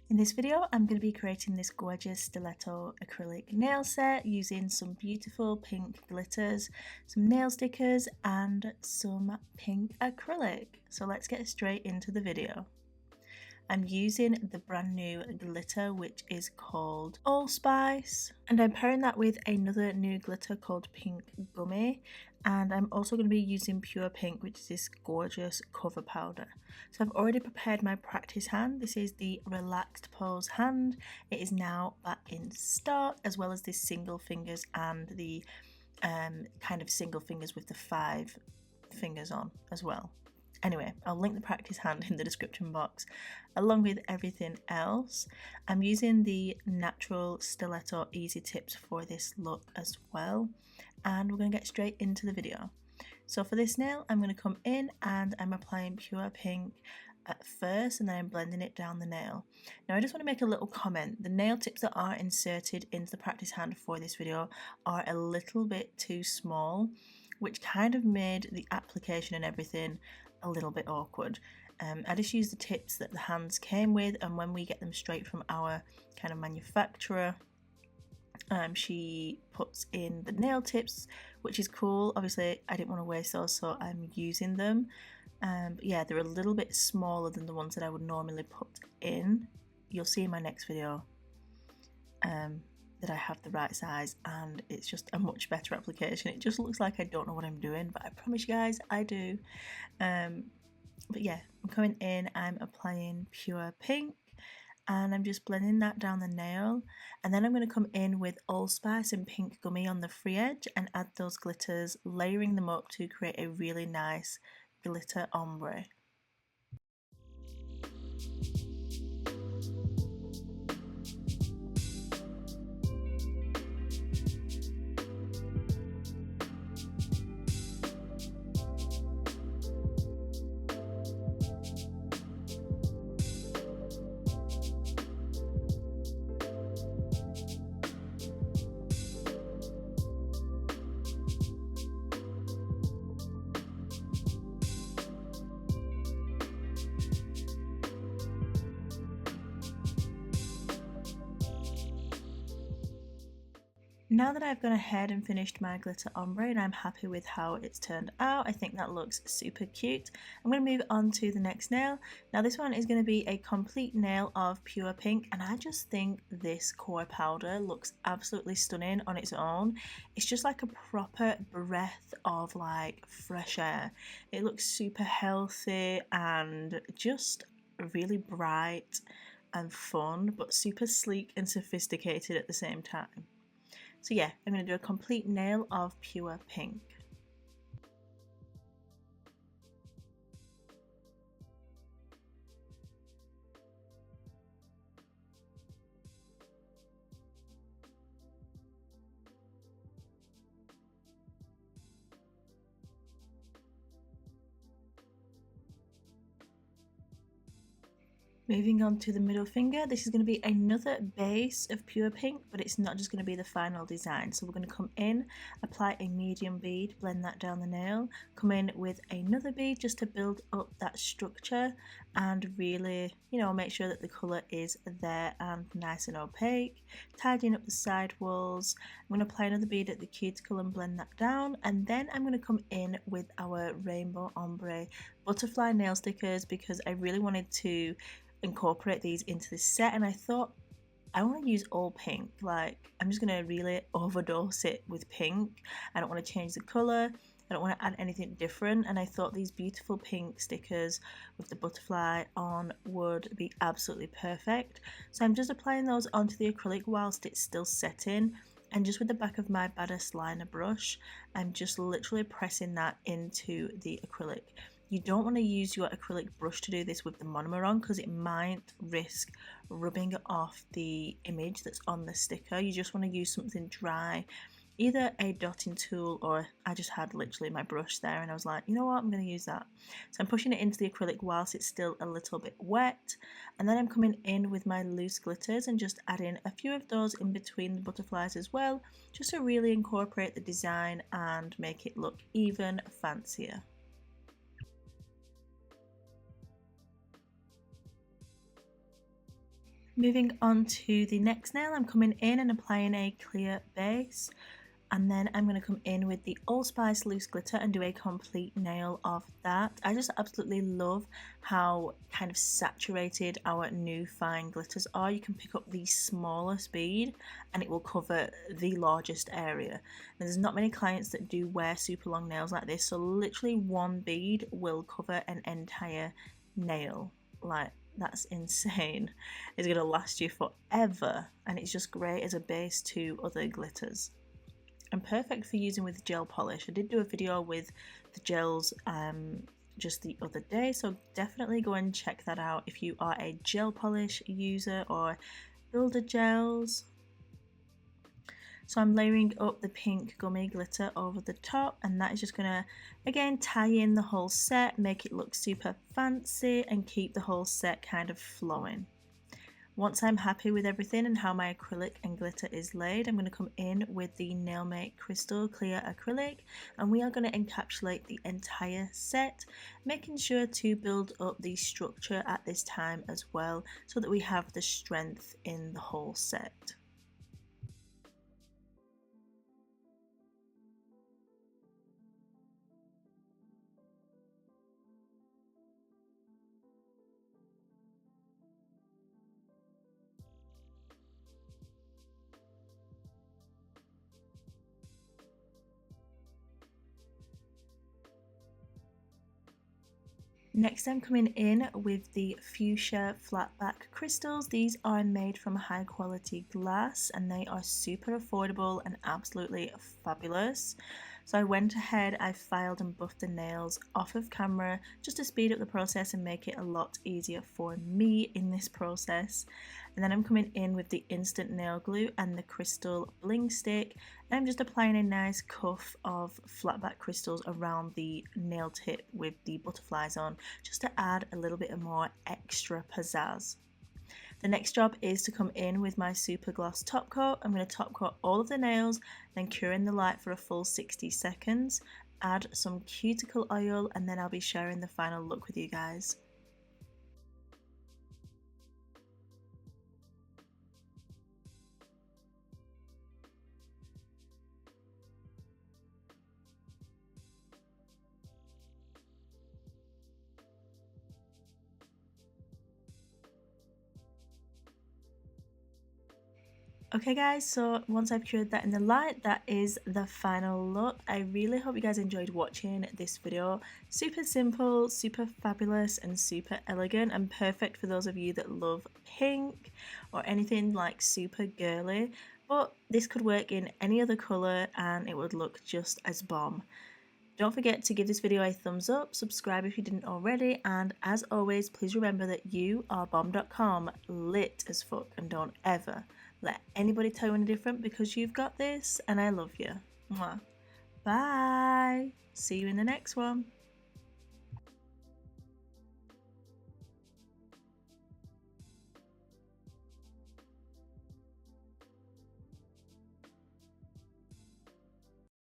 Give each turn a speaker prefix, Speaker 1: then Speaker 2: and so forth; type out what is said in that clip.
Speaker 1: In this video, I'm going to be creating this gorgeous stiletto acrylic nail set using some beautiful pink glitters, some nail stickers and some pink acrylic. So let's get straight into the video. I'm using the brand new glitter which is called Allspice, and I'm pairing that with another new glitter called Pink Gummy, and I'm also going to be using Pure Pink, which is this gorgeous cover powder. So I've already prepared my practice hand. This is the relaxed pose hand. It is now back in stock, as well as this single fingers and the kind of single fingers with the 5 fingers on as well. Anyway, I'll link the practice hand in the description box along with everything else. I'm using the natural stiletto easy tips for this look as well, and we're going to get straight into the video. So for this nail, I'm going to come in and I'm applying Pure Pink at first, and then I'm blending it down the nail. Now I just want to make a little comment. The nail tips that are inserted into the practice hand for this video are a little bit too small, which kind of made the application and everything a little bit awkward. I just use the tips that the hands came with, and when we get them straight from our kind of manufacturer, she puts in the nail tips, which is cool. Obviously I didn't want to waste those, so I'm using them. But yeah, they're a little bit smaller than the ones that I would normally put in. You'll see in my next video that I have the right size, and it's just a much better application. It just looks like I don't know what I'm doing, but I promise you guys I do. But yeah, I'm coming in, I'm applying Pure Pink, and I'm just blending that down the nail, and then I'm going to come in with Allspice and Pink Gummy on the free edge and add those glitters, layering them up to create a really nice glitter ombre. Now that I've gone ahead and finished my glitter ombre and I'm happy with how it's turned out, I think that looks super cute. I'm going to move on to the next nail. Now this one is going to be a complete nail of Pure Pink, and I just think this core powder looks absolutely stunning on its own. It's just like a proper breath of like fresh air. It looks super healthy and just really bright and fun, but super sleek and sophisticated at the same time. So yeah, I'm going to do a complete nail of Pure Pink. Moving on to the middle finger, this is going to be another base of Pure Pink, but it's not just going to be the final design. So we're going to come in, apply a medium bead, blend that down the nail, come in with another bead just to build up that structure and really, you know, make sure that the colour is there and nice and opaque, tidying up the side walls. I'm going to apply another bead at the cuticle and blend that down, and then I'm going to come in with our rainbow ombre butterfly nail stickers because I really wanted to incorporate these into this set, and I thought I want to use all pink. Like, I'm just going to really overdose it with pink. I don't want to change the colour, I don't want to add anything different, and I thought these beautiful pink stickers with the butterfly on would be absolutely perfect. So I'm just applying those onto the acrylic whilst it's still setting, and just with the back of my baddest liner brush I'm just literally pressing that into the acrylic. You don't want to use your acrylic brush to do this with the monomer on because it might risk rubbing off the image that's on the sticker. You just want to use something dry, either a dotting tool, or I just had literally my brush there and I was like, you know what, I'm going to use that. So I'm pushing it into the acrylic whilst it's still a little bit wet, and then I'm coming in with my loose glitters and just adding a few of those in between the butterflies as well, just to really incorporate the design and make it look even fancier. Moving on to the next nail, I'm coming in and applying a clear base, and then I'm going to come in with the Allspice loose glitter and do a complete nail of that. I just absolutely love how kind of saturated our new fine glitters are. You can pick up the smallest bead and it will cover the largest area. And there's not many clients that do wear super long nails like this, so literally one bead will cover an entire nail. Like, that's insane. It's going to last you forever, and it's just great as a base to other glitters. And perfect for using with gel polish. I did do a video with the gels just the other day, so definitely go and check that out if you are a gel polish user or builder gels. So I'm layering up the pink gummy glitter over the top, and that is just gonna again tie in the whole set, make it look super fancy and keep the whole set kind of flowing. Once I'm happy with everything and how my acrylic and glitter is laid, I'm going to come in with the Nailmate Crystal Clear Acrylic, and we are going to encapsulate the entire set, making sure to build up the structure at this time as well, so that we have the strength in the whole set. Next I'm coming in with the fuchsia flatback crystals. These are made from high quality glass and they are super affordable and absolutely fabulous. So I went ahead, I filed and buffed the nails off of camera just to speed up the process and make it a lot easier for me in this process. And then I'm coming in with the instant nail glue and the crystal bling stick, and I'm just applying a nice cuff of flatback crystals around the nail tip with the butterflies on, just to add a little bit of more extra pizzazz. The next job is to come in with my super gloss top coat. I'm going to top coat all of the nails, then cure in the light for a full 60 seconds, add some cuticle oil, and then I'll be sharing the final look with you guys. Okay guys, so once I've cured that in the light, that is the final look. I really hope you guys enjoyed watching this video. Super simple, super fabulous and super elegant, and perfect for those of you that love pink or anything like super girly. But this could work in any other colour and it would look just as bomb. Don't forget to give this video a thumbs up, subscribe if you didn't already, and as always, please remember that you are bomb.com, lit as fuck, and don't ever let anybody tell you any different, because you've got this and I love you. Mwah. Bye. See you in the next one.